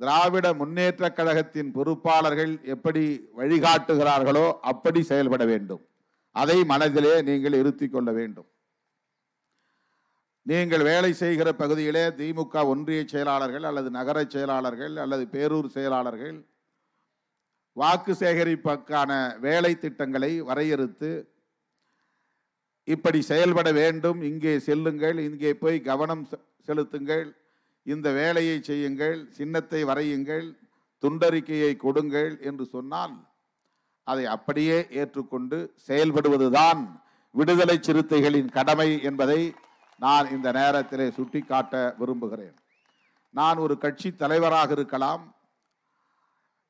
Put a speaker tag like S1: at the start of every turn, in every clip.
S1: திராவிட முன்னேற்ற கழகத்தின் பொறுப்பாளர்கள் எப்படி வழிகாட்டுகிறார்களோ அப்படி செயல்பட வேண்டும். அதை மனதிலே நீங்கள் இருத்திக் கொள்ள வேண்டும். நீங்கள் வேலை செய்கிற பகுதியிலே திமுக ஒன்றிய செயலாளர்கள் அல்லது நகர செயலாளர்கள் அல்லது பேரூர் செயலாளர்கள் வாக்கு சேகரிப்புக்கான வேலை திட்டங்களை வரையறுத்து இப்படி செயல்பட வேண்டும், இங்கே செல்லுங்கள், இங்கே போய் கவனம் செலுத்துங்கள், இந்த வேலையை செய்யுங்கள், சின்னத்தை வரையுங்கள், துண்டறிக்கையை கொடுங்கள் என்று சொன்னால் அதை அப்படியே ஏற்றுக்கொண்டு செயல்படுவதுதான் விடுதலை சிறுத்தைகளின் கடமை என்பதை நான் இந்த நேரத்திலே சுட்டிக்காட்ட விரும்புகிறேன். நான் ஒரு கட்சி தலைவராக இருக்கலாம்,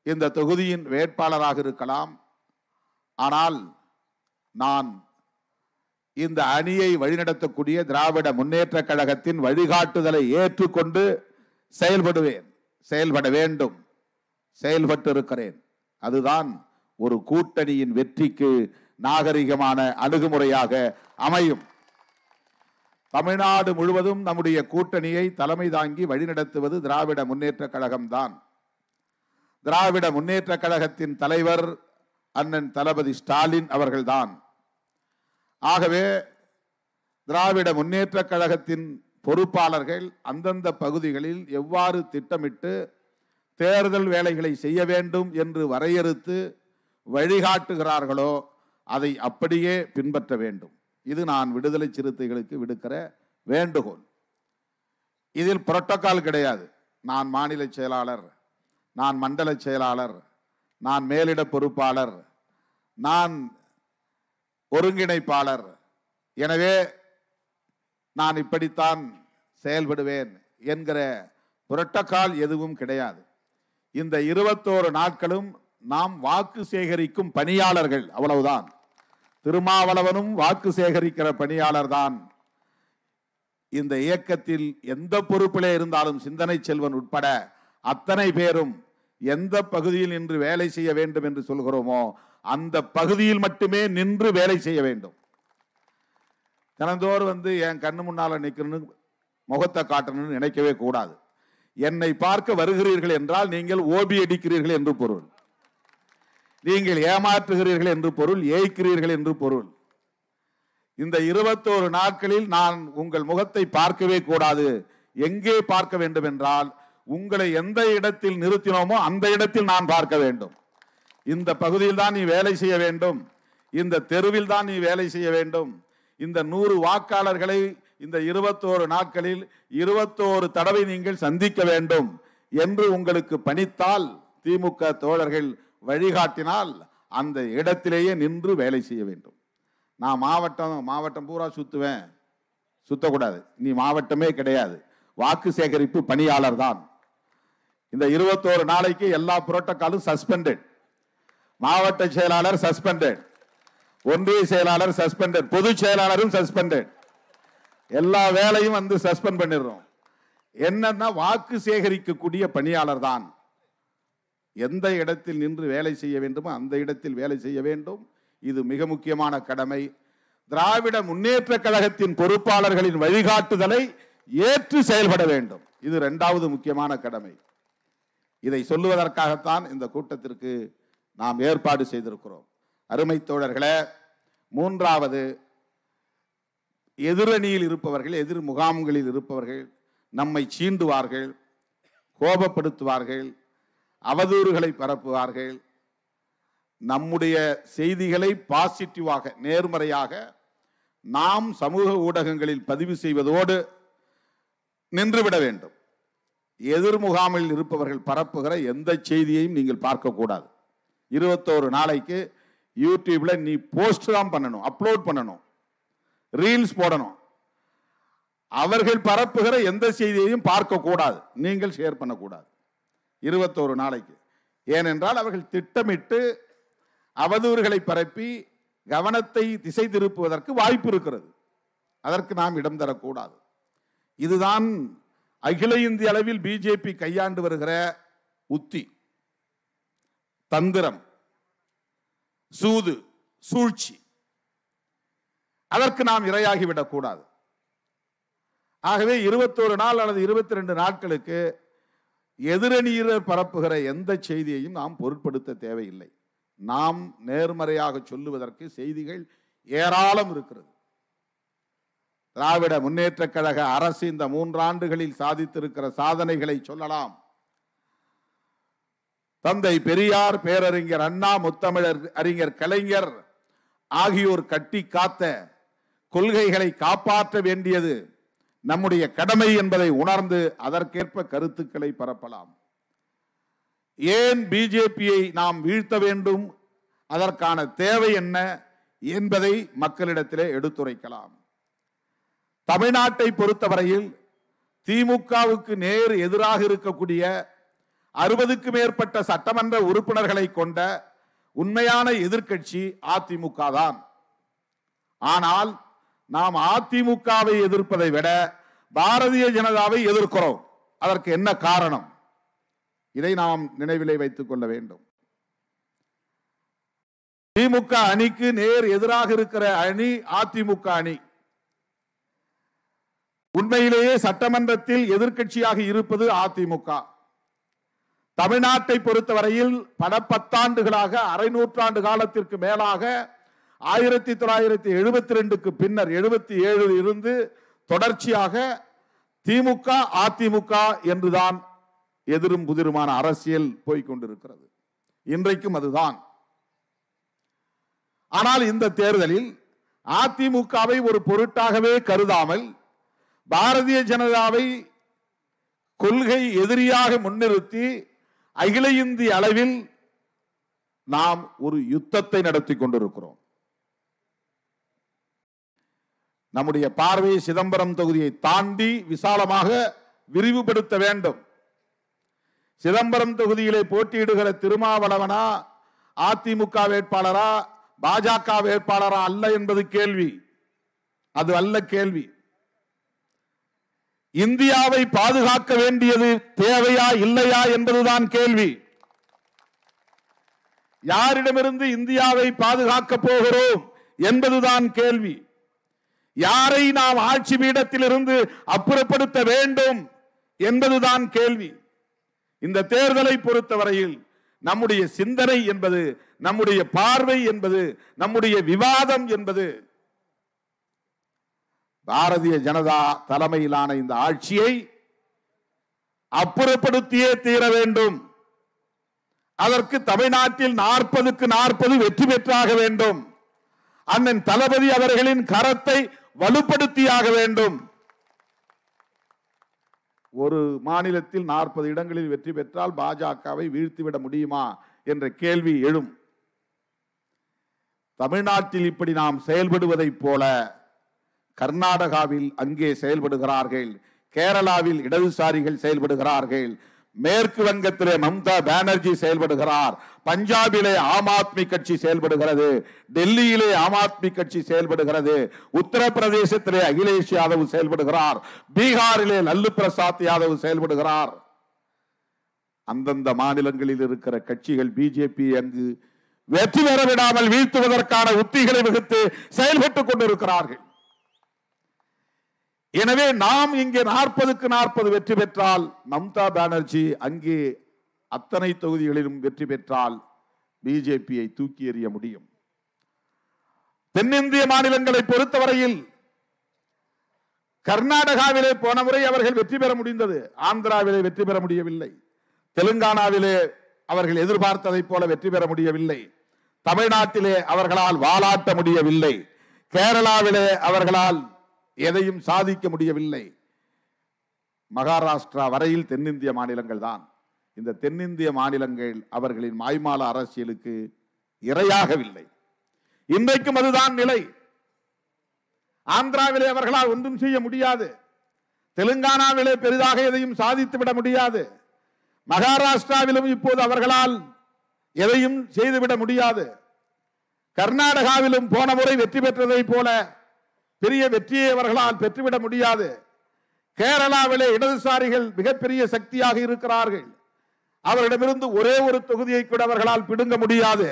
S1: இந்த தொகுதியின் வேட்பாளராக இருக்கலாம், ஆனால் நான் இந்த அணியை வழிநடத்தக்கூடிய திராவிட முன்னேற்ற கழகத்தின் வழிகாட்டுதலை ஏற்றுக்கொண்டு செயல்படுவேன், செயல்பட வேண்டும், செயல்பட்டு இருக்கிறேன். அதுதான் ஒரு கூட்டணியின் வெற்றிக்கு நாகரிகமான அணுகுமுறையாக அமையும். தமிழ்நாடு முழுவதும் நம்முடைய கூட்டணியை தலைமை தாங்கி வழிநடத்துவது திராவிட முன்னேற்ற கழகம்தான். திராவிட முன்னேற்ற கழகத்தின் தலைவர் அண்ணன் தளபதி ஸ்டாலின் அவர்கள்தான். ஆகவே திராவிட முன்னேற்ற கழகத்தின் பொறுப்பாளர்கள் அந்தந்த பகுதிகளில் எவ்வாறு திட்டமிட்டு தேர்தல் வேலைகளை செய்ய வேண்டும் என்று வரையறுத்து வழிகாட்டுகிறார்களோ அதை அப்படியே பின்பற்ற வேண்டும். இது நான் விடுதலை சிறுத்தைகளுக்கு விடுக்கிற வேண்டுகோள். இதில் புரோட்டோகால் கிடையாது. நான் மாநில செயலாளர், நான் மண்டல செயலாளர், நான் மேலிட பொறுப்பாளர், நான் ஒருங்கிணைப்பாளர், எனவே நான் இப்படித்தான் செயல்படுவேன் என்கிற புரோட்டோகால் எதுவும் கிடையாது. இந்த 21 நாட்களும் நாம் வாக்கு சேகரிக்கும் பணியாளர்கள், அவ்வளவுதான். திருமாவளவனும் வாக்கு சேகரிக்கிற பணியாளர் தான். இந்த இயக்கத்தில் எந்த பொறுப்பிலே இருந்தாலும் சிந்தனை செல்வன் உட்பட அத்தனை பேரும் எந்த பகுதியில் நின்று வேலை செய்ய வேண்டும் என்று சொல்கிறோமோ அந்த பகுதியில் மட்டுமே நின்று வேலை செய்ய வேண்டும். தினந்தோறும் என் கண்ணு முன்னால நிற்கணும், முகத்தை காட்டணும்னு நினைக்கவே கூடாது. என்னை பார்க்க வருகிறீர்கள் என்றால் நீங்கள் ஓபி அடிக்கிறீர்கள் என்று பொருள், நீங்கள் ஏமாற்றுகிறீர்கள் என்று பொருள், ஏய்க்கிறீர்கள் என்று பொருள். இந்த 21 நாட்களில் நான் உங்கள் முகத்தை பார்க்கவே கூடாது. எங்கே பார்க்க வேண்டும் என்றால் உங்களை எந்த இடத்தில் நிறுத்தினோமோ அந்த இடத்தில் நான் பார்க்க வேண்டும். இந்த பகுதியில் தான் நீ வேலை செய்ய வேண்டும், இந்த தெருவில் தான் நீ வேலை செய்ய வேண்டும், இந்த 100 வாக்காளர்களை இந்த 21 நாட்களில் 21 தடவை நீங்கள் சந்திக்க வேண்டும் என்று உங்களுக்கு பணித்தால், திமுக தோழர்கள் வழிகாட்டினால் அந்த இடத்திலேயே நின்று வேலை செய்ய வேண்டும். நான் மாவட்டம் பூரா சுத்துவேன், சுத்தக்கூடாது. நீ மாவட்டமே கிடையாது, வாக்கு சேகரிப்பு பணியாளர் தான். இந்த 21 நாளைக்கு எல்லா புரோட்டோகாலும் சஸ்பெண்டட். மாவட்ட செயலாளர் சஸ்பெண்டட், ஒன்றிய செயலாளர் சஸ்பெண்டட், பொதுச் செயலாளரும் சஸ்பெண்டட். எல்லா வேலையும் சஸ்பெண்ட் பண்ணிடுறோம். என்னன்னா வாக்கு சேகரிக்கக்கூடிய பணியாளர் தான். எந்த இடத்தில் நின்று வேலை செய்ய வேண்டுமோ அந்த இடத்தில் வேலை செய்ய வேண்டும். இது மிக முக்கியமான கடமை. திராவிட முன்னேற்ற கழகத்தின் பொறுப்பாளர்களின் வழிகாட்டுதலை ஏற்று செயல்பட வேண்டும். இது 2வது முக்கியமான கடமை. இதை சொல்லுவதற்காகத்தான் இந்த கூட்டத்திற்கு நாம் ஏற்பாடு செய்திருக்கிறோம். அருமை தோழர்களே, 3வது, எதிரணியில் இருப்பவர்கள், எதிர் முகாம்களில் இருப்பவர்கள் நம்மை சீண்டுவார்கள், கோபப்படுத்துவார்கள், அவதூறுகளை பரப்புவார்கள். நம்முடைய செய்திகளை பாசிட்டிவாக, நேர்மறையாக நாம் சமூக ஊடகங்களில் பதிவு செய்வதோடு நின்றுவிட வேண்டும். எதிர் முகாமில் இருப்பவர்கள் பரப்புகிற எந்த செய்தியையும் நீங்கள் பார்க்கக்கூடாது. 21 நாளைக்கு யூடியூப்ல நீ போஸ்ட் தான் பண்ணணும், அப்லோட் பண்ணணும், ரீல்ஸ் போடணும். அவர்கள் பரப்புகிற எந்த செய்தியையும் பார்க்க கூடாது, நீங்கள் ஷேர் பண்ணக்கூடாது 21 நாளைக்கு. ஏனென்றால் அவர்கள் திட்டமிட்டு அவதூறுகளை பரப்பி கவனத்தை திசை திருப்புவதற்கு வாய்ப்பு இருக்கிறது. அதற்கு நாம் இடம் தரக்கூடாது. இதுதான் அகில இந்திய அளவில் பிஜேபி கையாண்டு வருகிற உத்தி, தந்திரம், சூது, சூழ்ச்சி. அதற்கு நாம் இரையாகிவிடக் கூடாது. ஆகவே 21 நாள் அல்லது 22 நாட்களுக்கு எதிரணியினர் பரப்புகிற எந்த செய்தியையும் நாம் பொருட்படுத்த தேவையில்லை. நாம் நேர்மறையாக சொல்லுவதற்கு செய்திகள் ஏராளம் இருக்கிறது. திராவிட முன்னேற்ற கழக அரசு இந்த 3 ஆண்டுகளில் சாதித்திருக்கிற சாதனைகளை சொல்லலாம். தந்தை பெரியார், பேரறிஞர் அண்ணா, முத்தமிழர் அறிஞர் கலைஞர் ஆகியோர் கட்டி காத்த கொள்கைகளை காப்பாற்ற வேண்டியது நம்முடைய கடமை என்பதை உணர்ந்து அதற்கேற்ப கருத்துக்களை பரப்பலாம். ஏன் பிஜேபியை நாம் வீழ்த்த வேண்டும், அதற்கான தேவை என்ன என்பதை மக்களிடத்திலே எடுத்துரைக்கலாம். தமிழ்நாட்டை பொறுத்தவரையில் திமுகவுக்கு நேர் எதிராக இருக்கக்கூடிய 60க்கும் மேற்பட்ட சட்டமன்ற உறுப்பினர்களை கொண்ட உண்மையான எதிர்க்கட்சி அதிமுக தான். ஆனால் நாம் அதிமுகவை எதிர்ப்பதை விட பாரதிய ஜனதாவை எதிர்க்கிறோம். அதற்கு என்ன காரணம்? இதை நாம் நினைவிலே வைத்துக் கொள்ள வேண்டும். திமுக அணிக்கு நேர் எதிராக இருக்கிற அணி அதிமுக அணி. உண்மையிலேயே சட்டமன்றத்தில் எதிர்க்கட்சியாக இருப்பது அதிமுக. தமிழ்நாட்டை பொறுத்தவரையில் பல 10 ஆண்டுகளாக, அரை நூற்றாண்டு காலத்திற்கு மேலாக 1972க்கு பின்னர் 77 இருந்து தொடர்ச்சியாக திமுக அதிமுக என்றுதான் எதிரும் புதிருமான அரசியல் போய்கொண்டிருக்கிறது. இன்றைக்கும் அதுதான். ஆனால் இந்த தேர்தலில் அதிமுகவை ஒரு பொருட்டாகவே கருதாமல் பாரதிய ஜனதாவை கொள்கை எதிரியாக முன்னிறுத்தி அகில இந்திய அளவில் நாம் ஒரு யுத்தத்தை நடத்தி கொண்டிருக்கிறோம். நம்முடைய பார்வை சிதம்பரம் தொகுதியை தாண்டி விசாலமாக விரிவுபடுத்த வேண்டும். சிதம்பரம் தொகுதியிலே போட்டியிடுகிற திருமாவளவனா அதிமுக வேட்பாளரா பாஜக வேட்பாளரா அல்ல என்பது கேள்வி. அது அல்ல கேள்வி. இந்தியாவை பாதுகாக்க வேண்டியது தேவையா இல்லையா என்பதுதான் கேள்வி. யாரிடமிருந்து இந்தியாவை பாதுகாக்க போகிறோம் என்பதுதான் கேள்வி. யாரை நாம் ஆட்சி பீடத்தில் இருந்து அப்புறப்படுத்த வேண்டும் என்பதுதான் கேள்வி. இந்த தேர்தலை பொறுத்தவரையில் நம்முடைய சிந்தனை என்பது, நம்முடைய பார்வை என்பது, நம்முடைய விவாதம் என்பது பாரதிய ஜனதா தலைமையிலான இந்த ஆட்சியை அப்புறப்படுத்தியே தீர வேண்டும். அதற்கு தமிழ்நாட்டில் 40க்கு 40 வெற்றி பெற்றாக வேண்டும். அண்ணன் தளபதி அவர்களின் கரத்தை வலுப்படுத்தியாக வேண்டும். ஒரு மாநிலத்தில் 40 இடங்களில் வெற்றி பெற்றால் பாஜகவை வீழ்த்திவிட முடியுமா என்ற கேள்வி எழும். தமிழ்நாட்டில் இப்படி நாம் செயல்படுவதைப் போல கர்நாடகாவில் அங்கே செயல்படுகிறார்கள், கேரளாவில் இடதுசாரிகள் செயல்படுகிறார்கள், மேற்கு வங்கத்திலே மம்தா பானர்ஜி செயல்படுகிறார், பஞ்சாபிலே ஆம் ஆத்மி கட்சி செயல்படுகிறது, டெல்லியிலே ஆம் ஆத்மி கட்சி செயல்படுகிறது, உத்தரப்பிரதேசத்திலே அகிலேஷ் யாதவ் செயல்படுகிறார், பீகாரிலே லல்லு பிரசாத் யாதவ் செயல்படுகிறார். அந்தந்த மாநிலங்களில் இருக்கிற கட்சிகள் பிஜேபி அங்கு வெற்றி பெற விடாமல் வீழ்த்துவதற்கான உத்திகளை வகுத்து செயல்பட்டுக் கொண்டிருக்கிறார்கள். எனவே நாம் இங்கே 40க்கு 40 வெற்றி பெற்றால், மம்தா பானர்ஜி அங்கே அத்தனை தொகுதிகளிலும் வெற்றி பெற்றால் பிஜேபியை தூக்கி எறிய முடியும். தென்னிந்திய மாநிலங்களை பொறுத்தவரையில் கர்நாடகாவிலே போன முறை அவர்கள் வெற்றி பெற முடிந்தது, ஆந்திராவிலே வெற்றி பெற முடியவில்லை, தெலுங்கானாவிலே அவர்கள் எதிர்பார்த்ததை போல வெற்றி பெற முடியவில்லை, தமிழ்நாட்டிலே அவர்களால் வாலாட்ட முடியவில்லை, கேரளாவிலே அவர்களால் எதையும் சாதிக்க முடியவில்லை. மகாராஷ்டிரா வரையில் தென்னிந்திய மாநிலங்கள் தான். இந்த தென்னிந்திய மாநிலங்கள் அவர்களின் மாய்மால அரசியலுக்கு இரையாகவில்லை. இன்றைக்கும் அதுதான் நிலை. ஆந்திராவிலே அவர்களால் ஒன்றும் செய்ய முடியாது, தெலுங்கானாவிலே பெரிதாக எதையும் சாதித்து விட முடியாது, மகாராஷ்டிராவிலும் இப்போது அவர்களால் எதையும் செய்துவிட முடியாது, கர்நாடகாவிலும் போன முறை வெற்றி பெற்றதை போல பெரிய வெற்றியை அவர்களால் பெற்றுவிட முடியாது, கேரளாவிலே இடதுசாரிகள் மிகப்பெரிய சக்தியாக இருக்கிறார்கள், அவரிடமிருந்து ஒரே ஒரு தொகுதியை கூட அவர்களால் பிடுங்க முடியாது,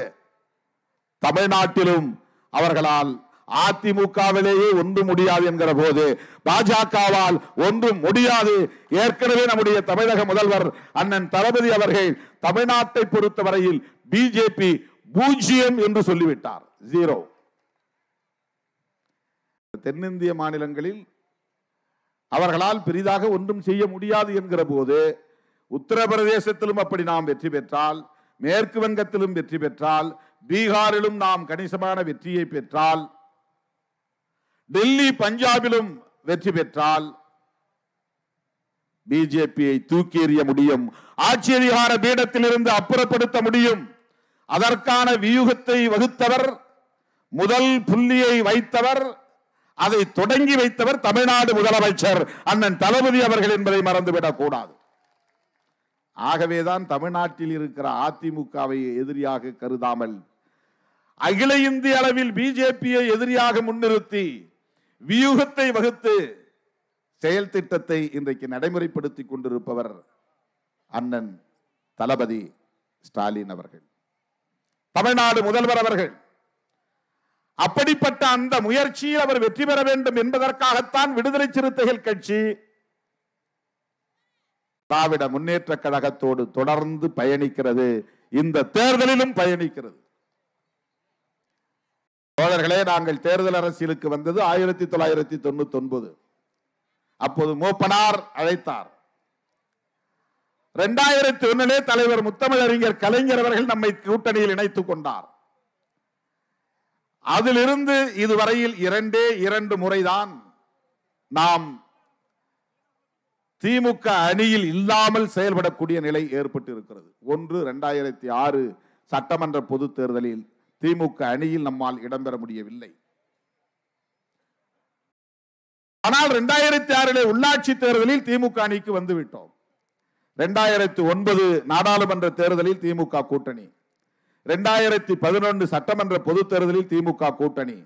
S1: தமிழ்நாட்டிலும் அவர்களால் அதிமுகவிலேயே ஒன்றும் முடியாது என்கிற போது பாஜகவால் ஒன்றும் முடியாது. ஏற்கனவே நம்முடைய தமிழக முதல்வர் அண்ணன் தளபதி அவர்கள் தமிழ்நாட்டை பொறுத்தவரையில் பிஜேபி 0 என்று சொல்லிவிட்டார். 0. தென்னிந்திய மாநிலங்களில் அவர்களால் பெரிதாக ஒன்றும் செய்ய முடியாது என்கிற போது உத்தரப்பிரதேசத்திலும் அப்படி நாம் வெற்றி பெற்றால், மேற்கு வங்கத்திலும் வெற்றி பெற்றால், பீகாரிலும் நாம் கணிசமான வெற்றியை பெற்றால், டெல்லி பஞ்சாபிலும் வெற்றி பெற்றால் பிஜேபியை தூக்கி எறிய முடியும். ஆட்சி அதிகார பீடத்திலிருந்து அப்புறப்படுத்த முடியும். அதற்கான வியூகத்தை வகுத்தவர், முதல் புள்ளியை வைத்தவர், அதை தொடங்கி வைத்தவர் தமிழ்நாடு முதலமைச்சர் அண்ணன் தளபதி அவர்கள் என்பதை மறந்துவிடக் கூடாது. ஆகவேதான் தமிழ்நாட்டில் இருக்கிற அதிமுகவை எதிரியாக கருதாமல் அகில இந்திய அளவில் பிஜேபியை எதிரியாக முன்னிறுத்தி வியூகத்தை வகுத்து செயல் திட்டத்தை இன்றைக்கு நடைமுறைப்படுத்திக் கொண்டிருப்பவர் அண்ணன் தளபதி ஸ்டாலின் அவர்கள், தமிழ்நாடு முதல்வர் அவர்கள். அப்படிப்பட்ட அந்த முயற்சியில் அவர் வெற்றி பெற வேண்டும் என்பதற்காகத்தான் விடுதலை சிறுத்தைகள் கட்சி திராவிட முன்னேற்ற கழகத்தோடு தொடர்ந்து பயணிக்கிறது, இந்த தேர்தலிலும் பயணிக்கிறது. தோழர்களே, நாங்கள் தேர்தல் அரசியலுக்கு வந்தது 1999. அப்போது மூப்பனார் அழைத்தார். 2001 தலைவர் முத்தமிழறிஞர் கலைஞர் அவர்கள் நம்மை கூட்டணியில் இணைத்துக் கொண்டார். அதிலிருந்து இதுவரையில் 2 முறைதான் நாம் திமுக அணியில் இல்லாமல் செயல்படக்கூடிய நிலை ஏற்பட்டு இருக்கிறது. ஒன்று 2006 சட்டமன்ற பொது தேர்தலில் திமுக அணியில் நம்மால் இடம்பெற முடியவில்லை. ஆனால் 2006 உள்ளாட்சி தேர்தலில் திமுக அணிக்கு வந்துவிட்டோம். 2009 நாடாளுமன்ற தேர்தலில் திமுக கூட்டணி, 2011 சட்டமன்ற பொது தேர்தலில் திமுக கூட்டணி,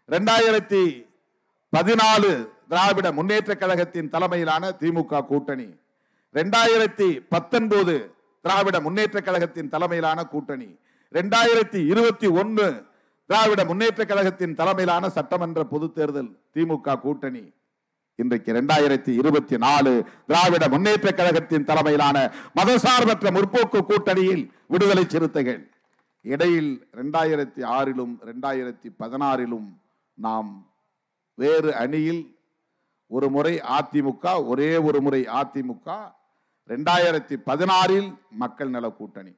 S1: 2014 திராவிட முன்னேற்ற கழகத்தின் தலைமையிலான திமுக கூட்டணி, 2019 திராவிட முன்னேற்ற கழகத்தின் தலைமையிலான கூட்டணி, 2021 திராவிட முன்னேற்ற கழகத்தின் தலைமையிலான சட்டமன்ற பொது தேர்தல் திமுக கூட்டணி, இன்றைக்கு 2024 திராவிட முன்னேற்ற கழகத்தின் தலைமையிலான மதசார்பற்ற முற்போக்கு கூட்டணியில் விடுதலை சிறுத்தைகள். இடையில் 2006 2016 நாம் வேறு அணியில் ஒரு முறை அதிமுக, ஒரே ஒரு முறை அதிமுக, 2016 மக்கள் நல கூட்டணி.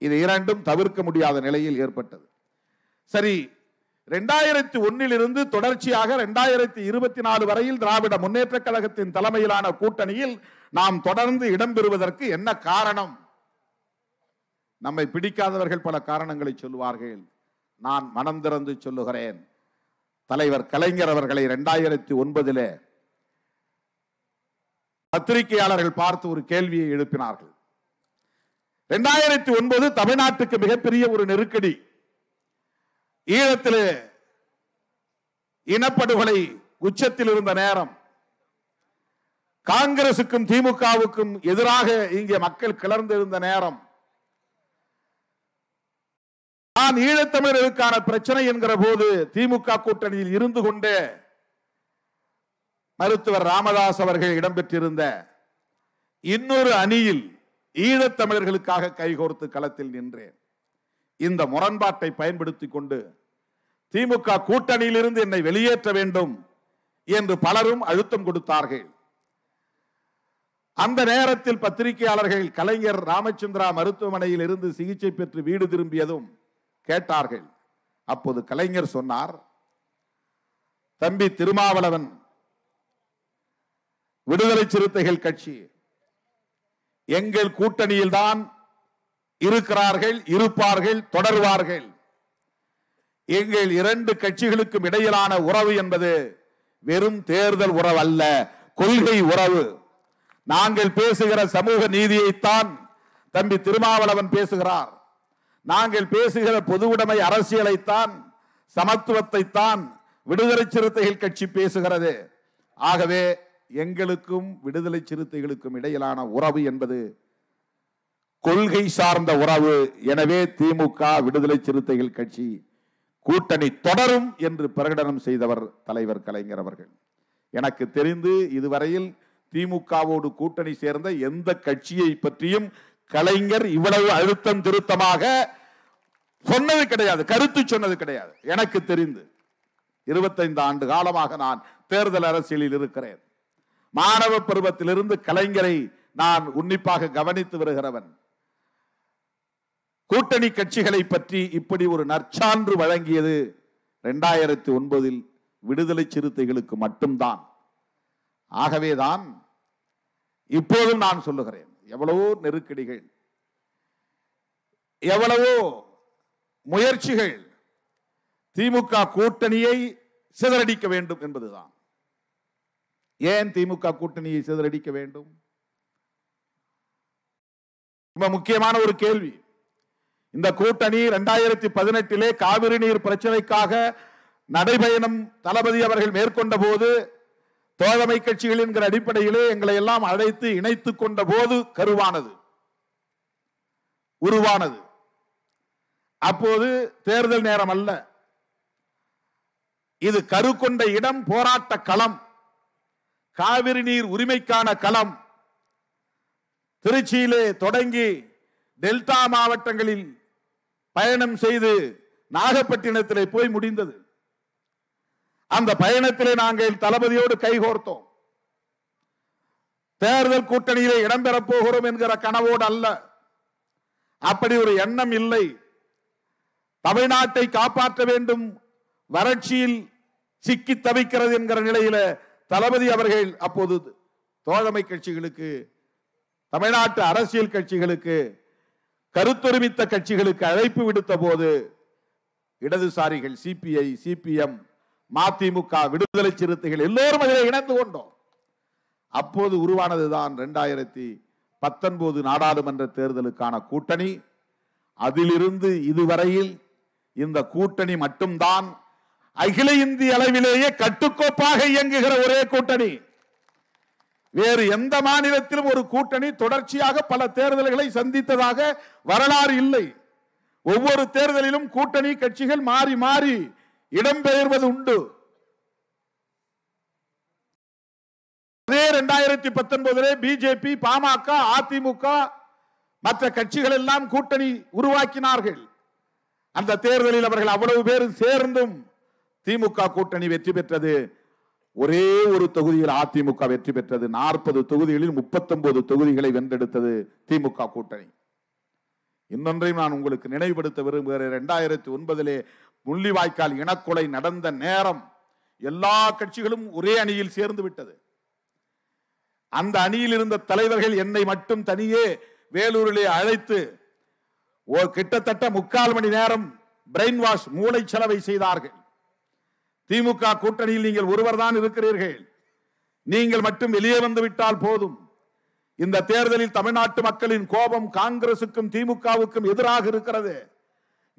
S1: இது இரண்டும் தவிர்க்க முடியாத நிலையில் ஏற்பட்டது. சரி, 2001 இருந்து தொடர்ச்சியாக 2024 வரையில் திராவிட முன்னேற்ற கழகத்தின் தலைமையிலான கூட்டணியில் நாம் தொடர்ந்து இடம்பெறுவதற்கு என்ன காரணம்? நம்மை பிடிக்காதவர்கள் பல காரணங்களை சொல்லுவார்கள். நான் மனம் திறந்து சொல்லுகிறேன். தலைவர் கலைஞர் அவர்களை 2009 பத்திரிகையாளர்கள் பார்த்து ஒரு கேள்வியை எழுப்பினார்கள். 2009 தமிழ்நாட்டுக்கு மிகப்பெரிய ஒரு நெருக்கடி. ஈழத்திலே இனப்படுகொலை உச்சத்தில் இருந்த நேரம், காங்கிரசுக்கும் திமுகவுக்கும் எதிராக இங்கே மக்கள் கிளர்ந்திருந்த நேரம், நான் ஈழத்தமிழர்களுக்கான பிரச்சனை என்கிற போது திமுக கூட்டணியில் இருந்து கொண்டே மருத்துவர் ராமதாஸ் அவர்கள் இடம்பெற்றிருந்த இன்னொரு அணியில் ஈழத்தமிழர்களுக்காக கைகோர்த்து களத்தில் நின்றேன். இந்த முரண்பாட்டை பயன்படுத்திக் கொண்டு திமுக கூட்டணியில் இருந்து என்னை வெளியேற்ற வேண்டும் என்று பலரும் அழுத்தம் கொடுத்தார்கள். அந்த நேரத்தில் பத்திரிகையாளர்கள் கலைஞர் ராமச்சந்திரா மருத்துவமனையில் இருந்து சிகிச்சை பெற்று வீடு திரும்பியதும் கேட்டார்கள். அப்போது கலைஞர் சொன்னார், தம்பி திருமாவளவன் விடுதலை சிறுத்தைகள் கட்சி எங்கள் கூட்டணியில் தான் இருக்கிறார்கள், இருப்பார்கள், தொடர்வார்கள். எங்கள் 2 கட்சிகளுக்கும் இடையிலான உறவு என்பது வெறும் தேர்தல் உறவு அல்ல, கொள்கை உறவு. நாங்கள் பேசுகிற சமூக நீதியைத்தான் தம்பி திருமாவளவன் பேசுகிறார். நாங்கள் பேசுகிற பொது உடைமை அரசியலைத்தான், சமத்துவத்தைத்தான் விடுதலை சிறுத்தைகள் கட்சி பேசுகிறது. ஆகவே எங்களுக்கும் விடுதலை சிறுத்தைகளுக்கும் இடையிலான உறவு என்பது கொள்கை சார்ந்த உறவு. எனவே திமுக விடுதலை சிறுத்தைகள் கட்சி கூட்டணி தொடரும் என்று பிரகடனம் செய்தவர் தலைவர் கலைஞர் அவர்கள். எனக்கு தெரிந்து இதுவரையில் திமுகவோடு கூட்டணி சேர்ந்த எந்த கட்சியை பற்றியும் கலைஞர் இவ்வளவு அழுத்தம் திருத்தமாக சொன்னது கிடையாது, கருத்து சொன்னது கிடையாது. எனக்கு தெரிந்து 25 ஆண்டு காலமாக நான் தேர்தல் அரசியலில் இருக்கிறேன். மாணவ பருவத்திலிருந்து கலைஞரை நான் உன்னிப்பாக கவனித்து வருகிறவன். கூட்டணி கட்சிகளை பற்றி இப்படி ஒரு நற்சான்று வழங்கியது 2009 விடுதலை சிறுத்தைகளுக்கு மட்டும்தான். ஆகவேதான் இப்போதும் நான் சொல்லுகிறேன், எவ்வளவோ நெருக்கடிகள், எவ்வளவோ முயற்சிகள் திமுக கூட்டணியை சிதறடிக்க வேண்டும் என்பதுதான். ஏன் திமுக கூட்டணியை சிதறடிக்க வேண்டும்? ரொம்ப முக்கியமான ஒரு கேள்வி. இந்த கூட்டணி 2018 காவிரி நீர் பிரச்சனைக்காக நடைபயணம் தளபதி அவர்கள் மேற்கொண்ட போது, தோழமை கட்சிகள் என்கிற அடிப்படையிலே எங்களை எல்லாம் அழைத்து இணைத்துக் கொண்ட போது கருவானது, உருவானது. அப்போது தேர்தல் நேரம் அல்ல, இது கரு கொண்ட இடம் போராட்ட களம், காவிரி நீர் உரிமைக்கான களம். திருச்சியிலே தொடங்கி டெல்டா மாவட்டங்களில் பயணம் செய்து நாகப்பட்டினத்திலே போய் முடிந்தது. அந்த பயணத்திலே நாங்கள் தளபதியோடு கைகோர்த்தோம். தேர்தல் கூட்டணியிலே இடம்பெறப் போகிறோம் என்கிற கனவோடு அல்ல, அப்படி ஒரு எண்ணம் இல்லை. தமிழ்நாட்டை காப்பாற்ற வேண்டும், வறட்சியில் சிக்கி தவிக்கிறது என்கிற நிலையில தளபதி அவர்கள் அப்போது தோழமை கட்சிகளுக்கு, தமிழ்நாட்டு அரசியல் கட்சிகளுக்கு, கருத்தொருமித்த கட்சிகளுக்கு அழைப்பு விடுத்த போது இடதுசாரிகள், சிபிஐ, சிபிஎம், மதிமுக, விடுதலை சிறுத்தைகள் எல்லோரும் அதில் இணைந்து கொண்டோம். அப்போது உருவானதுதான் 2019 நாடாளுமன்ற தேர்தலுக்கான கூட்டணி. அதிலிருந்து இதுவரையில் இந்த கூட்டணி மட்டும்தான் அகில இந்திய அளவிலேயே கட்டுக்கோப்பாக இயங்குகிற ஒரே கூட்டணி. வேறு எந்த மாநிலத்திலும் ஒரு கூட்டணி தொடர்ச்சியாக பல தேர்தல்களை சந்தித்ததாக வரலாறு இல்லை. ஒவ்வொரு தேர்தலிலும் கூட்டணி கட்சிகள் மாறி மாறி இடம்பெயர்வது உண்டு. அதே 2019 பிஜேபி, பாமக, அதிமுக மற்ற கட்சிகள் எல்லாம் கூட்டணி உருவாக்கினார்கள். அந்த தேர்தலில் அவர்கள் அவ்வளவு பேரும் சேர்ந்தும் திமுக கூட்டணி வெற்றி பெற்றது. ஒரே ஒரு தொகுதியில் அதிமுக வெற்றி பெற்றது. 40 தொகுதிகளில் 39 தொகுதிகளை வென்றெடுத்தது திமுக கூட்டணி. இன்னொன்றையும் நான் உங்களுக்கு நினைவுபடுத்த விரும்புகிறேன். 2009 முள்ளிவாய்க்கால் இனக்கொலை நடந்த நேரம் எல்லா கட்சிகளும் ஒரே அணியில் சேர்ந்து விட்டது. அந்த அணியில் இருந்த தலைவர்கள் என்னை மட்டும் தனியே வேலூரிலே அழைத்து கிட்டத்தட்ட 3/4 மணி நேரம் பிரெயின் வாஷ், மூளை செலவை செய்தார்கள். திமுக கூட்டணியில் நீங்கள் ஒருவர் தான் இருக்கிறீர்கள், நீங்கள் மட்டும் வெளியே வந்து விட்டால் போதும். இந்த தேர்தலில் தமிழ்நாட்டு மக்களின் கோபம் காங்கிரசுக்கும் திமுகவுக்கும் எதிராக இருக்கிறது.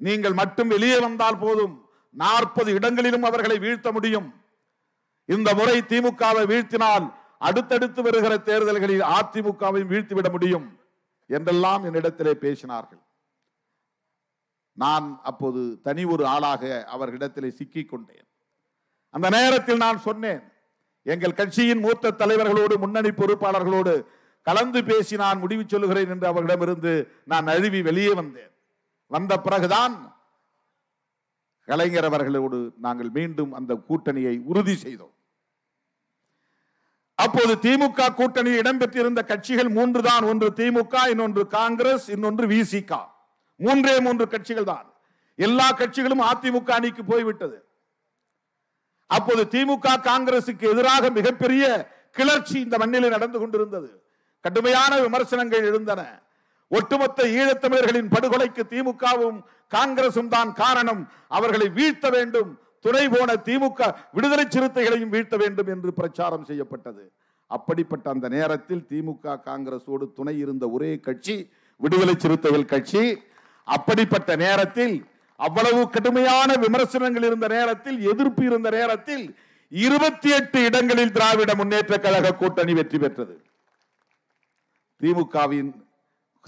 S1: நீங்கள் மட்டும் வெளியே வந்தால் போதும், 40 இடங்களிலும் அவர்களை வீழ்த்த முடியும். இந்த முறை திமுகவை வீழ்த்தினால் அடுத்தடுத்து வருகிற தேர்தல்களில் அதிமுகவையும் வீழ்த்திவிட முடியும் என்றெல்லாம் என்னிடத்திலே பேசினார்கள். நான் அப்போது தனி ஒரு ஆளாக அவர்களிடத்திலே சிக்கிக் கொண்டேன். அந்த நேரத்தில் நான் சொன்னேன், எங்கள் கட்சியின் மூத்த தலைவர்களோடு, முன்னணி பொறுப்பாளர்களோடு கலந்து பேசி நான் முடிவு சொல்லுகிறேன் என்று அவர்களிடமிருந்து நான் நழுவி வெளியே வந்தேன். வந்த பிறகுதான் கலைஞர் அவர்களோடு நாங்கள் மீண்டும் அந்த கூட்டணியை உறுதி செய்தோம். அப்போது திமுக கூட்டணியில் இடம்பெற்றிருந்த கட்சிகள் 3 தான். ஒன்று திமுக, இன்னொன்று காங்கிரஸ், இன்னொன்று விசிக. 3 கட்சிகள் தான். எல்லா கட்சிகளும் அதிமுக அணிக்கு போய்விட்டது. அப்போது திமுக காங்கிரசுக்கு எதிராக மிகப்பெரிய கிளர்ச்சி இந்த மண்ணில் நடந்து கொண்டிருந்தது. கடுமையான விமர்சனங்கள் எழுந்தன. ஒட்டுமொத்த ஈழத்தமிழர்களின் படுகொலைக்கு திமுகவும் காங்கிரசும் தான் காரணம், அவர்களை வீழ்த்த வேண்டும், துணை போன திமுக விடுதலை சிறுத்தைகளையும் வீழ்த்த வேண்டும் என்று பிரச்சாரம் செய்யப்பட்டது. அப்படிப்பட்ட அந்த நேரத்தில் திமுக காங்கிரசோடு துணை இருந்த ஒரே கட்சி விடுதலை சிறுத்தைகள் கட்சி. அப்படிப்பட்ட நேரத்தில், அவ்வளவு கடுமையான விமர்சனங்கள் இருந்த நேரத்தில், எதிர்ப்பு இருந்த நேரத்தில் 28 இடங்களில் திராவிட முன்னேற்ற கழக கூட்டணி வெற்றி பெற்றது. திமுகவின்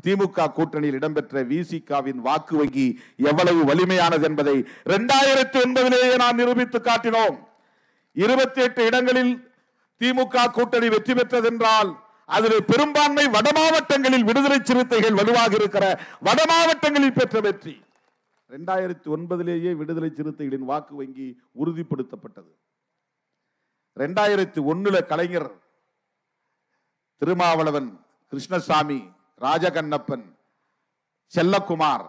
S1: திமுக கூட்டணியில் இடம்பெற்ற விசிகாவின் வாக்கு வங்கி எவ்வளவு வலிமையானது என்பதை 2009 நாம் நிரூபித்து காட்டினோம். 28 இடங்களில் திமுக கூட்டணி வெற்றி பெற்றது என்றால் அதில் பெரும்பான்மை வட மாவட்டங்களில் விடுதலை சிறுத்தைகள் வலுவாக இருக்கிற வட மாவட்டங்களில் பெற்ற வெற்றி. 2009 விடுதலை சிறுத்தைகளின் வாக்கு வங்கி உறுதிப்படுத்தப்பட்டது. 2001 கலைஞர், திருமாவளவன், கிருஷ்ணசாமி, ராஜகண்ணப்பன், செல்லக்குமார்,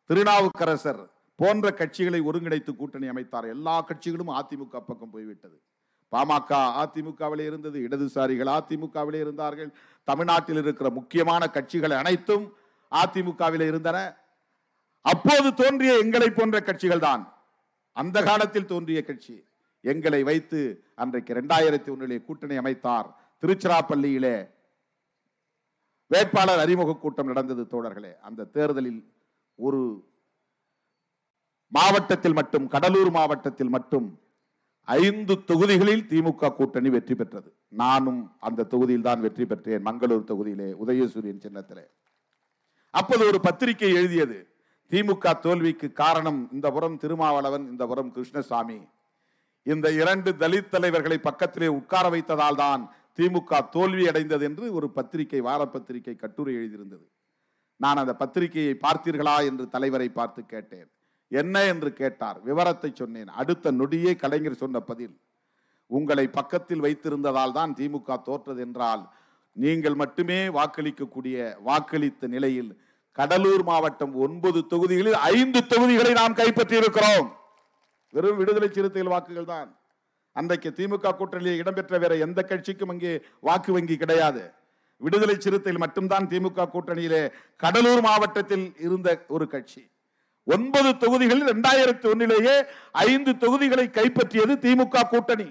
S1: திருநாவுக்கரசர் போன்ற கட்சிகளை ஒருங்கிணைத்து கூட்டணி அமைத்தார். எல்லா கட்சிகளும் அதிமுக பக்கம் போய்விட்டது. பாமக அதிமுகவிலே இருந்தது, இடதுசாரிகள் அதிமுகவிலே இருந்தார்கள். தமிழ்நாட்டில் இருக்கிற முக்கியமான கட்சிகள் அனைத்தும் அதிமுகவிலே இருந்தன. அப்போது தோன்றிய எங்களை போன்ற கட்சிகள் தான் அந்த காலத்தில் தோன்றிய கட்சி. எங்களை வைத்து அன்றைக்கு 2001 கூட்டணி அமைத்தார். திருச்சிராப்பள்ளியிலே வேட்பாளர் அறிமுக கூட்டம் நடந்தது தோழர்களே. அந்த தேர்தலில் ஒரு மாவட்டத்தில் மட்டும், கடலூர் மாவட்டத்தில் மட்டும் 5 தொகுதிகளில் திமுக கூட்டணி வெற்றி பெற்றது. நானும் அந்த தொகுதியில் தான் வெற்றி பெற்றேன், மங்களூர் தொகுதியிலே, உதயசூரியன் சின்னத்திலே. அப்போது ஒரு பத்திரிகை எழுதியது, திமுக தோல்விக்கு காரணம் இந்த புறம் திருமாவளவன், இந்த புறம் கிருஷ்ணசாமி, இந்த 2 தலித் தலைவர்களை பக்கத்திலே உட்கார வைத்ததால் தான் திமுக தோல்வி அடைந்தது என்று ஒரு பத்திரிகை, வார பத்திரிகை கட்டுரை எழுதியிருந்தது. நான் அந்த பத்திரிகையை பார்த்தீர்களா என்று தலைவரை பார்த்து கேட்டேன். என்ன என்று கேட்டார். விவரத்தை சொன்னேன். அடுத்த நொடியே கலைஞர் சொன்ன பதில், உங்களை பக்கத்தில் வைத்திருந்ததால் தான் திமுக தோற்றது என்றால் நீங்கள் மட்டுமே வாக்களிக்கக்கூடிய வாக்களித்த நிலையில் கடலூர் மாவட்டம் 9 தொகுதிகளில் 5 தொகுதிகளை நாம் கைப்பற்றி இருக்கிறோம். வெறும் விடுதலை சிறுத்தைகள் வாக்குகள் தான். அன்றைக்கு திமுக கூட்டணியில் இடம்பெற்ற வேற எந்த கட்சிக்கும் அங்கே வாக்கு வங்கி கிடையாது. விடுதலை சிறுத்தைகள் மட்டும்தான் திமுக கூட்டணியிலே கடலூர் மாவட்டத்தில் இருந்த ஒரு கட்சி. 9 தொகுதிகளில் 2001 5 தொகுதிகளை கைப்பற்றியது திமுக கூட்டணி.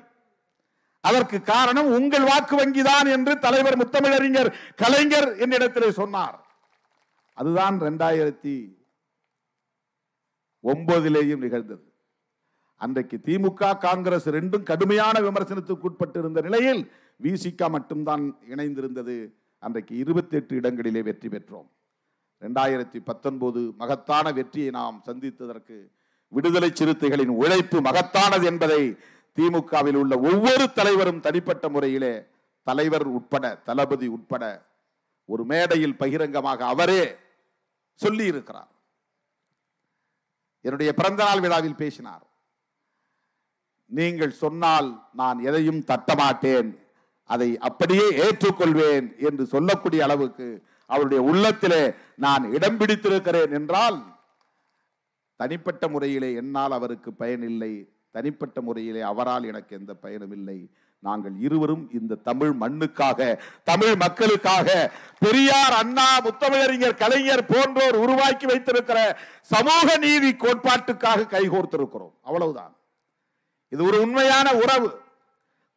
S1: அதற்கு காரணம் உங்கள் வாக்கு வங்கிதான் என்று தலைவர் முத்தமிழறிஞர் கலைஞர் என்னிடத்திலே சொன்னார். அதுதான் 2009 நிகழ்ந்தது. அன்றைக்கு திமுக காங்கிரஸ் ரெண்டும் கடுமையான விமர்சனத்துக்கு உட்பட்டு இருந்த நிலையில் விசிக மட்டும்தான் இணைந்திருந்தது. அன்றைக்கு 28 இடங்களிலே வெற்றி பெற்றோம். 2019 மகத்தான வெற்றியை நாம் சந்தித்ததற்கு விடுதலை சிறுத்தைகளின் உழைப்பு மகத்தானது என்பதை திமுகவில் உள்ள ஒவ்வொரு தலைவரும் தனிப்பட்ட முறையிலே, தலைவர் உட்பட, தளபதி உட்பட, ஒரு மேடையில் பகிரங்கமாக அவரே சொல்லி இருக்கிறார். என்னுடைய பிறந்தநாள் விழாவில் பேசினார். நீங்கள் சொன்னால் நான் எதையும் தட்டமாட்டேன், அதை அப்படியே ஏற்றுக்கொள்வேன் என்று சொல்லக்கூடிய அளவுக்கு அவருடைய உள்ளத்திலே நான் இடம் பிடித்திருக்கிறேன் என்றால், தனிப்பட்ட முறையிலே என்னால் அவருக்கு பயனில்லை, தனிப்பட்ட முறையிலே அவரால் எனக்கு எந்த பயனும் இல்லை. நாங்கள் இருவரும் இந்த தமிழ் மண்ணுக்காக, தமிழ் மக்களுக்காக, பெரியார், அண்ணா, முத்தமிழறிஞர் கலைஞர் போன்றோர் உருவாக்கி வைத்திருக்கிற சமூக நீதி கோட்பாட்டுக்காக கைகோர்த்திருக்கிறோம். அவ்வளவுதான். இது ஒரு உண்மையான உறவு,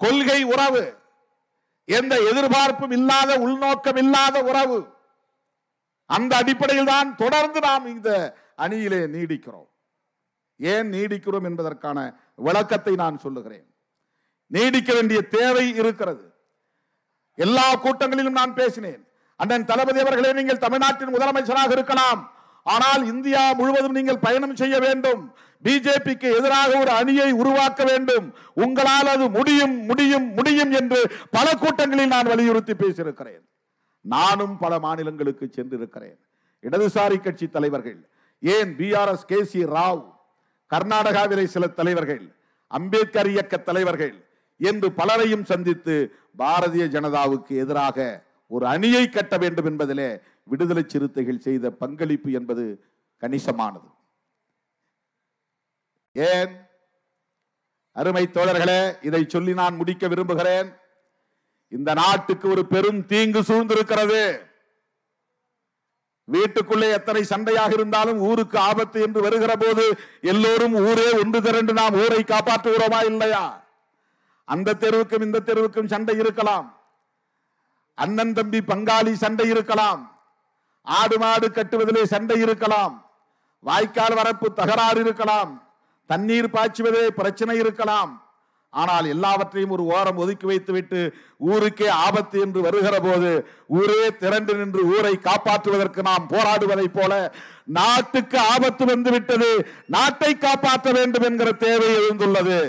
S1: கொள்கை உறவு, எந்த எதிர்பார்ப்பும் இல்லாத, உள்நோக்கம் இல்லாத உறவு. அந்த அடிப்படையில் தான் தொடர்ந்து நாம் இந்த அணியிலே நீடிக்கிறோம். ஏன் நீடிக்கிறோம் என்பதற்கான விளக்கத்தை நான் சொல்லுகிறேன். நீடிக்க வேண்டிய தேவை இருக்கிறது. எல்லா கூட்டங்களிலும் நான் பேசினேன். அண்ணன் தளபதி அவர்களே, நீங்கள் தமிழ்நாட்டின் முதலமைச்சராக இருக்கலாம், ஆனால் இந்தியா முழுவதும் நீங்கள் பயணம் செய்ய வேண்டும். பிஜேபிக்கு எதிராக ஒரு அணியை உருவாக்க வேண்டும். உங்களால் அது முடியும் முடியும் முடியும் என்று பல கூட்டங்களில் நான் வலியுறுத்தி பேசியிருக்கிறேன். நானும் பல மாநிலங்களுக்கு சென்றிருக்கிறேன். இடதுசாரி கட்சி தலைவர்கள், ஏன் BRS KC ராவ், கர்நாடகாவிலே சில தலைவர்கள், அம்பேத்கர் இயக்க தலைவர்கள் என்று பலரையும் சந்தித்து பாரதிய ஜனதாவுக்கு எதிராக ஒரு அணியை கட்ட வேண்டும் என்பதிலே விடுதலை சிறுத்தைகள் செய்த பங்களிப்பு என்பது கணிசமானது. ஏன் அருமை தோழர்களே, இதை சொல்லி நான் முடிக்க விரும்புகிறேன். இந்த நாட்டுக்கு ஒரு பெரும் தீங்கு சூழ்ந்திருக்கிறது. வீட்டுக்குள்ளே எத்தனை சண்டையாக இருந்தாலும் ஊருக்கு ஆபத்து என்று வருகிற போது எல்லோரும் ஊரே ஒன்று திரண்டு நாம் ஊரை காப்பாற்றுகிறோமா இல்லையா? அந்த தெருவுக்கும் இந்த தெருவுக்கும் சண்டை இருக்கலாம், அண்ணன் தம்பி பங்காளி சண்டை இருக்கலாம், ஆடு மாடு கட்டுவதிலே சண்டை இருக்கலாம், வாய்க்கால் வரப்பு தகராறு இருக்கலாம், தண்ணீர் பாய்ச்சுவதே பிரச்சனை இருக்கலாம். ஆனால் எல்லாவற்றையும் ஒரு ஓரம் ஒதுக்கி வைத்துவிட்டு ஊருக்கே ஆபத்து என்று வருகிற போது ஊரே திரண்டு நின்று ஊரை காப்பாற்றுவதற்கு நாம் போராடுவதை போல நாட்டுக்கு ஆபத்து வந்துவிட்டது, நாட்டை காப்பாற்ற வேண்டும் என்கிற தேவை எழுந்துள்ளது.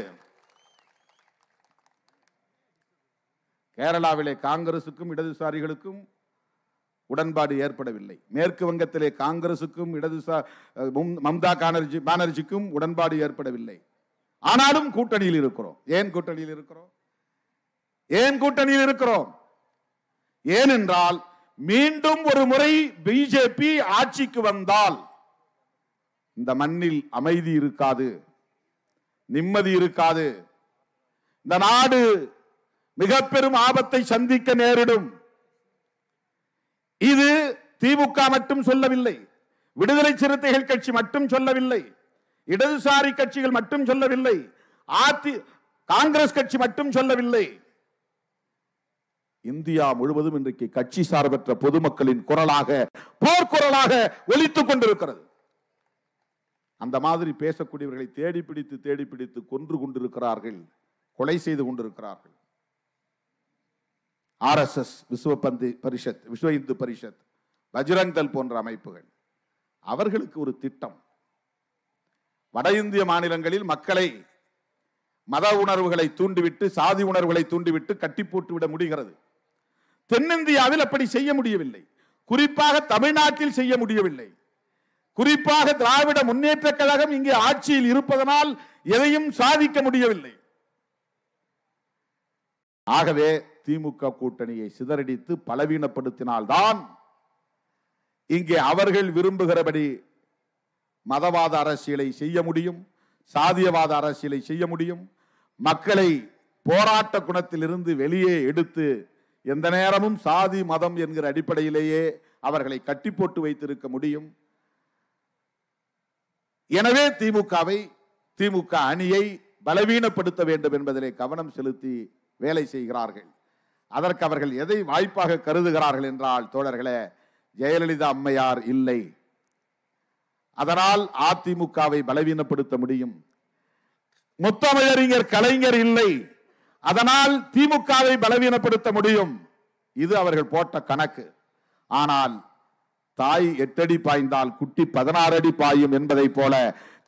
S1: கேரளாவிலே காங்கிரசுக்கும் இடதுசாரிகளுக்கும் உடன்பாடு ஏற்படவில்லை. மேற்கு வங்கத்திலே காங்கிரசுக்கும் மம்தா பானர்ஜிக்கும் உடன்பாடு ஏற்படவில்லை. ஆனாலும் கூட்டணியில் இருக்கிறோம். ஏன் கூட்டணியில் இருக்கிறோம்? ஏனென்றால் மீண்டும் ஒரு முறை பிஜேபி ஆட்சிக்கு வந்தால் இந்த மண்ணில் அமைதி இருக்காது, நிம்மதி இருக்காது. இந்த நாடு மிக பெரும் ஆபத்தை சந்திக்க நேரிடும். இது திமுக மட்டும் சொல்லவில்லை, விடுதலை சிறுத்தைகள் கட்சி மட்டும் சொல்லவில்லை, இடதுசாரி கட்சிகள் மட்டும் சொல்லவில்லை, காங்கிரஸ் கட்சி மட்டும் சொல்லவில்லை. இந்தியா முழுவதும் இன்றைக்கு கட்சி சார்பற்ற பொதுமக்களின் குரலாக, போர்க்குரலாக ஒலித்துக் கொண்டிருக்கிறது. அந்த மாதிரி பேசக்கூடியவர்களை தேடி பிடித்து கொன்று கொண்டிருக்கிறார்கள், கொலை செய்து கொண்டிருக்கிறார்கள். RSS, விஸ்வ இந்து பரிஷத், பஜ்ரங் தள் போன்ற அமைப்புகள், அவர்களுக்கு ஒரு திட்டம். வட இந்திய மாநிலங்களில் மக்களை மத உணர்வுகளை தூண்டிவிட்டு, சாதி உணர்வுகளை தூண்டிவிட்டு கட்டி போட்டு விட முடிகிறது. தென்னிந்தியாவில் அப்படி செய்ய முடியவில்லை. குறிப்பாக தமிழ்நாட்டில் செய்ய முடியவில்லை. குறிப்பாக திராவிட முன்னேற்ற கழகம் இங்கே ஆட்சியில் இருப்பதனால் எதையும் சாதிக்க முடியவில்லை. ஆகவே திமுக கூட்டணியை சிதறடித்து பலவீனப்படுத்தினால்தான் இங்கே அவர்கள் விரும்புகிறபடி மதவாத அரசியலை செய்ய முடியும், சாதியவாத அரசியலை செய்ய முடியும். மக்களை போராட்ட குணத்தில் இருந்து வெளியே எடுத்து எந்த நேரமும் சாதி மதம் என்கிற அடிப்படையிலேயே அவர்களை கட்டி போட்டு வைத்திருக்க முடியும். எனவே திமுக அணியை பலவீனப்படுத்த வேண்டும் என்பதிலே கவனம் செலுத்தி வேலை செய்கிறார்கள். அதற்கு அவர்கள் எதை வாய்ப்பாக கருதுகிறார்கள் என்றால், தோழர்களே, ஜெயலலிதா அம்மையார் இல்லை, அதனால் அதிமுகவை பலவீனப்படுத்த முடியும். முத்தமிழறிஞர் கலைஞர் இல்லை, அதனால் திமுகவை பலவீனப்படுத்த முடியும். இது அவர்கள் போட்ட கணக்கு. ஆனால் தாய் 8 அடி பாய்ந்தால் குட்டி 16 அடி பாயும் என்பதை போல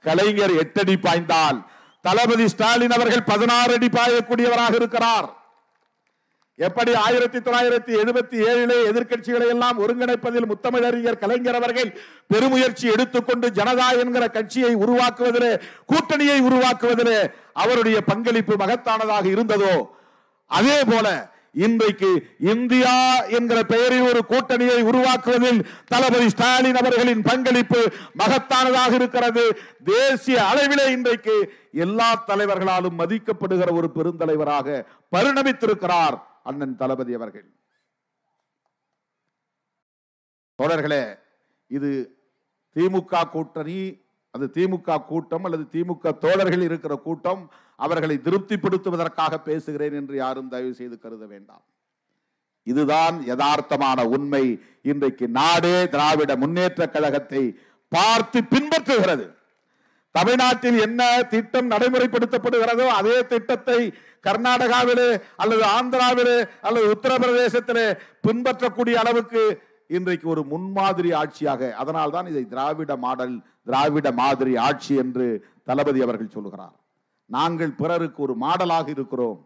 S1: கலைஞர் 8 அடி பாய்ந்தால் தளபதி ஸ்டாலின் அவர்கள் 16 அடி பாயக்கூடியவராக இருக்கிறார். எப்படி 1977 எதிர்க்கட்சிகளை எல்லாம் ஒருங்கிணைப்பதில் முத்தமிழறிஞர் கலைஞர் அவர்கள் பெருமுயற்சி எடுத்துக்கொண்டு ஜனதா என்கிற கட்சியை உருவாக்குவதிலே, கூட்டணியை உருவாக்குவதிலே அவருடைய பங்களிப்பு மகத்தானதாக இருந்ததோ, அதே போல இன்றைக்கு இந்தியா என்கிற பெயரில் ஒரு கூட்டணியை உருவாக்குவதில் தளபதி ஸ்டாலின் அவர்களின் பங்களிப்பு மகத்தானதாக இருக்கிறது. தேசிய அளவிலே இன்றைக்கு எல்லா தலைவர்களாலும் மதிக்கப்படுகிற ஒரு பெருந்தலைவராக பரிணமித்திருக்கிறார் அண்ணன் தளபதி அவர்கள். தோழர்களே, இது திமுக கூட்டணி, அது திமுக கூட்டம் அல்லது திமுக தோழர்கள் இருக்கிற கூட்டம். அவர்களை திருப்திப்படுத்துவதற்காக பேசுகிறேன் என்று யாரும் தயவு செய்து கருத வேண்டாம். இதுதான் யதார்த்தமான உண்மை. இன்றைக்கு நாடே திராவிட முன்னேற்ற கழகத்தை பார்த்து பின்பற்றுகிறது. தமிழ்நாட்டில் என்ன திட்டம் நடைமுறைப்படுத்தப்படுகிறதோ அதே திட்டத்தை கர்நாடகாவிலே அல்லது ஆந்திராவிலே அல்லது உத்தரப்பிரதேசத்திலே பின்பற்றக்கூடிய அளவுக்கு இன்றைக்கு ஒரு முன்மாதிரி ஆட்சியாக, அதனால்தான் இதை திராவிட மாடல், திராவிட மாதிரி ஆட்சி என்று தளபதி அவர்கள் சொல்லுகிறார். நாங்கள் பிறருக்கு ஒரு மாடலாக இருக்கிறோம்,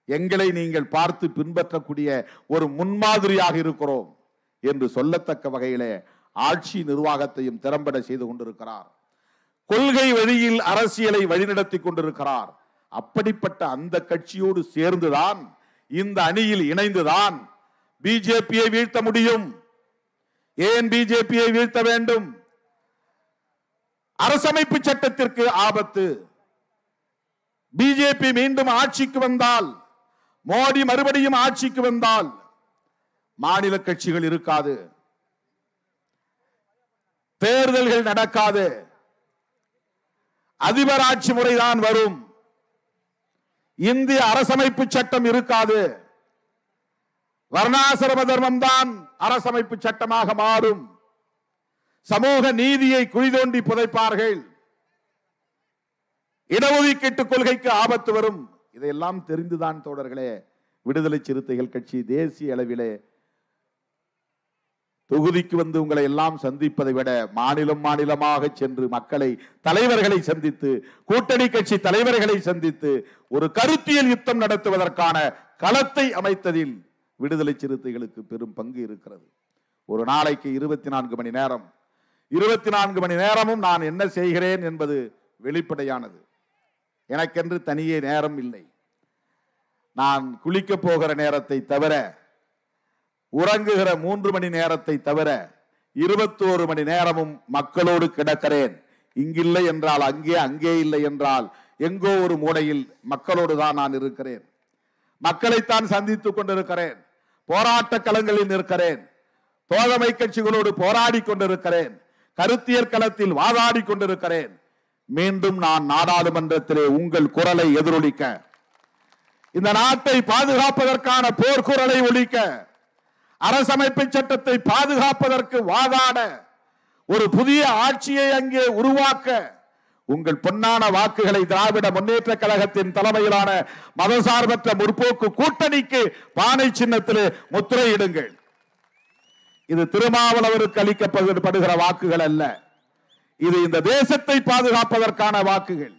S1: எங்களை நீங்கள் பார்த்து பின்பற்றக்கூடிய ஒரு முன்மாதிரியாக இருக்கிறோம் என்று சொல்லத்தக்க வகையிலே ஆட்சி நிர்வாகத்தையும் திறம்பட செய்து கொண்டிருக்கிறார். கொள்கை வழியில் அரசியலை வழிநடத்தி கொண்டிருக்கிறார். அப்படிப்பட்ட அந்த கட்சியோடு சேர்ந்துதான், இந்த அணியில் இணைந்துதான் பிஜேபியை வீழ்த்த முடியும். ஏன் பிஜேபியை வீழ்த்த வேண்டும்? அரசமைப்பு சட்டத்திற்கு ஆபத்து. பிஜேபி மீண்டும் ஆட்சிக்கு வந்தால், மோடி மறுபடியும் ஆட்சிக்கு வந்தால் மாநில கட்சிகள் இருக்காது, தேர்தல்கள் நடக்காது, அதிபர் ஆட்சி முறைதான் வரும், இந்திய அரசமைப்பு சட்டம் இருக்காது, வர்ணாசிரம தர்மம் தான் அரசமைப்பு சட்டமாக மாறும், சமூக நீதியை குழி தோண்டி புதைப்பார்கள், இடஒதுக்கீட்டு கொள்கைக்கு ஆபத்து வரும். இதையெல்லாம் தெரிந்துதான் தோழர்களே விடுதலை சிறுத்தைகள் கட்சி தேசிய அளவிலே தொகுதிக்கு வந்து உங்களை எல்லாம் சந்திப்பதை விட மாநிலம் மாநிலமாக சென்று மக்களை, தலைவர்களை சந்தித்து, கூட்டணி கட்சி தலைவர்களை சந்தித்து ஒரு கருத்தியல் யுத்தம் நடத்துவதற்கான களத்தை அமைத்ததில் விடுதலை சிறுத்தைகளுக்கு பெரும் பங்கு இருக்கிறது. ஒரு நாளைக்கு 24 மணி நேரம், 24 மணி நேரமும் நான் என்ன செய்கிறேன் என்பது வெளிப்படையானது. எனக்கென்று தனியே நேரம் இல்லை. நான் குளிக்க போகிற நேரத்தை தவிர, உறங்குகிற 3 மணி நேரத்தை தவிர 21 மணி நேரமும் மக்களோடு கிடக்கிறேன். இங்கில்லை என்றால் அங்கே, அங்கே இல்லை என்றால் எங்கோ ஒரு மூலையில் மக்களோடு தான் நான் இருக்கிறேன். மக்களைத்தான் சந்தித்துக் கொண்டிருக்கிறேன். போராட்ட களங்களில் இருக்கிறேன். தோழமை கட்சிகளோடு போராடி கொண்டிருக்கிறேன். கருத்தியல் களத்தில் வாதாடி கொண்டிருக்கிறேன். மீண்டும் நான் நாடாளுமன்றத்திலே உங்கள் குரலை எதிரொலிக்க, இந்த நாட்டை பாதுகாப்பதற்கான போர்க்குரலை ஒலிக்க, அரசமைப்பு சட்டத்தை பாதுகாப்பதற்கு வாதாட, ஒரு புதிய ஆட்சியை அங்கே உருவாக்க உங்கள் பொன்னான வாக்குகளை திராவிட முன்னேற்ற கழகத்தின் தலைமையிலான மதசார்பற்ற முற்போக்கு கூட்டணிக்கு பானை சின்னத்திலே முத்திரையிடுங்கள். இது திருமாவளவருக்கு அளிக்கப்படுகிற வாக்குகள் அல்ல. இது இந்த தேசத்தை பாதுகாப்பதற்கான வாக்குகள்.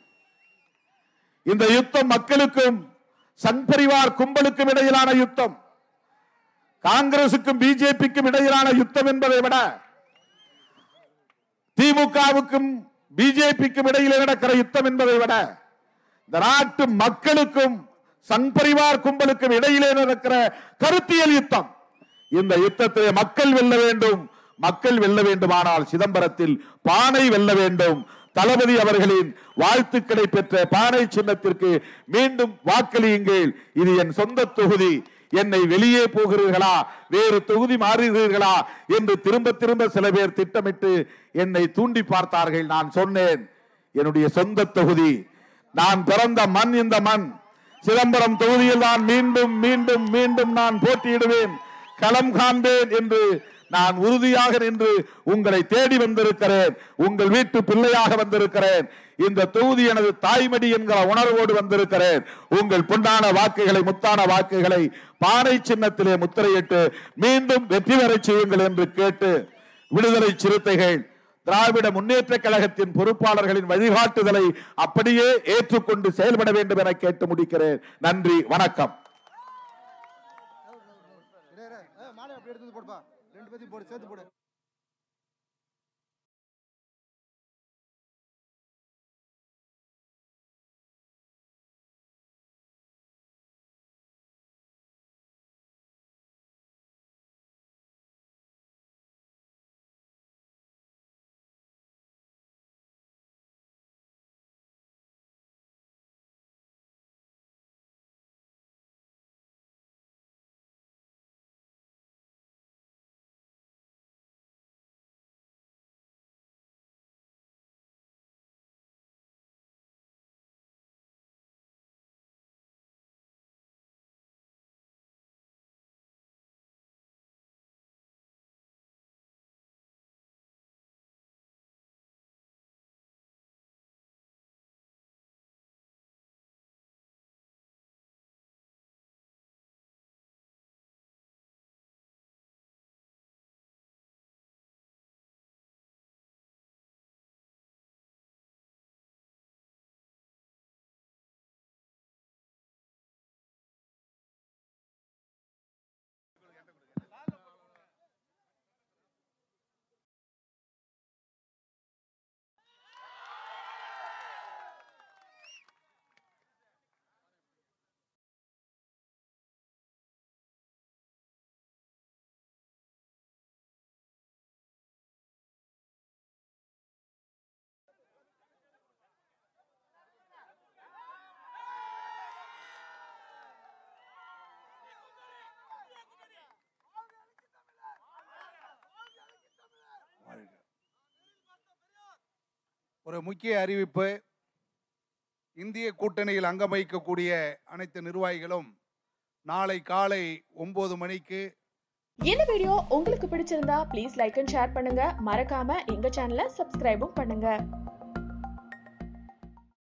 S1: இந்த யுத்தம் மக்களுக்கும் சங் பரிவார் கும்பலுக்கும் இடையிலான யுத்தம், காங்கிரசுக்கும் பிஜேபிக்கும் இடையிலான யுத்தம் என்பதை விட திமுகவுக்கும் பிஜேபிக்கும் இடையிலே நடக்கிற யுத்தம் என்பதை விட இந்த நாட்டு மக்களுக்கும் சங் பரிவார் கும்பலுக்கும் இடையிலே நடக்கிற கருத்தியல் யுத்தம். இந்த யுத்தத்தை மக்கள் வெல்ல வேண்டும். மக்கள் வெல்ல வேண்டுமானால் சிதம்பரத்தில் பானை வெல்ல வேண்டும். தளபதி அவர்களின் வாழ்த்துக்களை பெற்ற பானை சின்னத்திற்கு மீண்டும் வாக்களியுங்கள். இது என் சொந்த தொகுதி. என்னை வெளியே போகிறீர்களா, வேறு தொகுதி மாறுகிறீர்களா என்று திரும்ப திரும்ப சில பேர் திட்டமிட்டு என்னை தூண்டி பார்த்தார்கள். நான் சொன்னேன், என்னுடைய சொந்த தொகுதி, நான் பிறந்த மண் இந்த மண். சிதம்பரம் தொகுதியில் நான் மீண்டும் மீண்டும் மீண்டும் நான் போட்டியிடுவேன், களம் காண்பேன் என்று நான் உறுதியாக நின்று உங்களை தேடி வந்திருக்கிறேன். உங்கள் வீட்டு பிள்ளையாக வந்திருக்கிறேன். இந்த தொகுதி எனது தாய்மடி என்கிற உணர்வோடு வந்திருக்கிறேன். உங்கள் பொன்னான வாக்குகளை, முத்தான வாக்குகளை பானை சின்னத்திலே முத்திரையிட்டு மீண்டும் வெற்றி பெற செய்யுங்கள் என்று கேட்டு, விடுதலை சிறுத்தைகள் திராவிட முன்னேற்ற கழகத்தின் பொறுப்பாளர்களின் வழிகாட்டுதலை அப்படியே ஏற்றுக்கொண்டு செயல்பட வேண்டும் என கேட்டு முடிக்கிறேன். நன்றி, வணக்கம்.
S2: ஒரு முக்கிய அறிவிப்பு. இந்திய கூட்டணியில் அங்கம் வகிக்கக்கூடிய அனைத்து நிர்வாகிகளும் நாளை காலை 9 மணிக்கு.
S3: இந்த வீடியோ உங்களுக்கு பிடிச்சிருந்தா ப்ளீஸ் லைக் அண்ட் ஷேர் பண்ணுங்க. மறக்காம எங்க சேனலை சப்ஸ்கிரைபும் பண்ணுங்க.